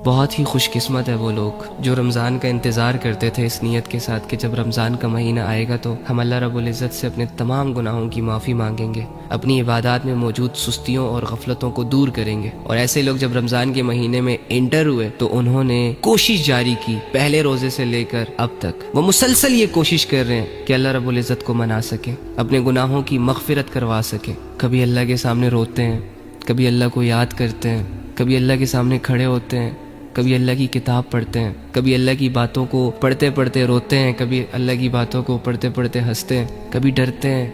بہت ہی خوش قسمت ہے وہ لوگ جو رمضان کا انتظار کرتے تھے اس نیت کے ساتھ کہ جب رمضان کا مہینہ آئے گا تو ہم اللہ رب العزت سے اپنے تمام گناہوں کی معافی مانگیں گے، اپنی عبادات میں موجود سستیوں اور غفلتوں کو دور کریں گے۔ اور ایسے لوگ جب رمضان کے مہینے میں انٹر ہوئے تو انہوں نے کوشش جاری کی، پہلے روزے سے لے کر اب تک وہ مسلسل یہ کوشش کر رہے ہیں کہ اللہ رب العزت کو منا سکیں، اپنے گناہوں کی مغفرت کروا سکیں۔ کبھی اللہ کے سامنے روتے ہیں، کبھی اللہ کو یاد کرتے ہیں، کبھی اللہ کے سامنے کھڑے ہوتے ہیں، کبھی اللہ کی کتاب پڑھتے ہیں، کبھی اللہ کی باتوں کو پڑھتے پڑھتے روتے ہیں، کبھی اللہ کی باتوں کو پڑھتے پڑھتے ہنستے ہیں، کبھی ڈرتے ہیں،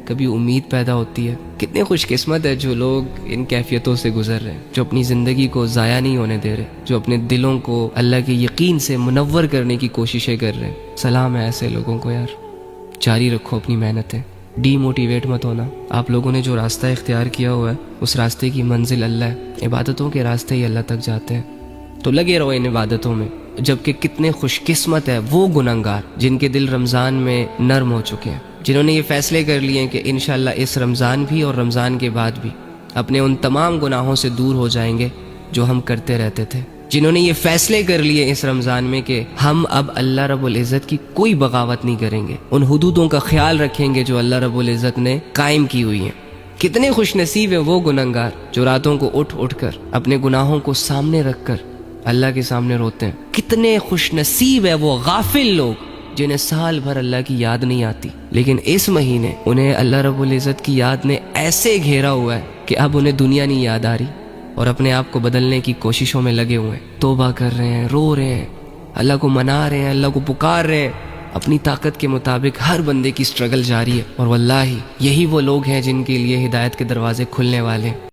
کبھی امید پیدا ہوتی ہے۔ کتنے خوش قسمت ہے جو لوگ ان کیفیتوں سے گزر رہے ہیں، جو اپنی زندگی کو ضائع نہیں ہونے دے رہے، جو اپنے دلوں کو اللہ کے یقین سے منور کرنے کی کوششیں کر رہے ہیں۔ سلام ہے ایسے لوگوں کو یار، جاری رکھو اپنی محنتیں، ڈی موٹیویٹ مت ہونا۔ آپ لوگوں نے جو راستہ اختیار کیا ہوا ہے اس راستے کی منزل اللہ ہے، عبادتوں کے راستے ہی اللہ تک جاتے ہیں، تو لگے رہو ان عبادتوں میں۔ جبکہ کتنے خوش قسمت ہے وہ گنہگار جن کے دل رمضان میں نرم ہو چکے ہیں، جنہوں نے یہ فیصلے کر لیے ہیں کہ انشاءاللہ اس رمضان بھی اور رمضان کے بعد بھی اپنے ان تمام گناہوں سے دور ہو جائیں گے جو ہم کرتے رہتے تھے، جنہوں نے یہ فیصلے کر لیے اس رمضان میں کہ ہم اب اللہ رب العزت کی کوئی بغاوت نہیں کریں گے، ان حدودوں کا خیال رکھیں گے جو اللہ رب العزت نے قائم کی ہوئی ہیں۔ کتنے خوش نصیب ہیں وہ گنہگار جو راتوں کو اٹھ اٹھ کر اپنے گناہوں کو سامنے رکھ کر اللہ کے سامنے روتے ہیں۔ کتنے خوش نصیب ہے وہ غافل لوگ جنہیں سال بھر اللہ کی یاد نہیں آتی، لیکن اس مہینے انہیں اللہ رب العزت کی یاد نے ایسے گھیرا ہوا ہے کہ اب انہیں دنیا نہیں یاد آ رہی اور اپنے آپ کو بدلنے کی کوششوں میں لگے ہوئے ہیں، توبہ کر رہے ہیں، رو رہے ہیں، اللہ کو منا رہے ہیں، اللہ کو پکار رہے ہیں۔ اپنی طاقت کے مطابق ہر بندے کی سٹرگل جاری ہے، اور واللہ یہی وہ لوگ ہیں جن کے لیے ہدایت کے دروازے کھلنے والے ہیں۔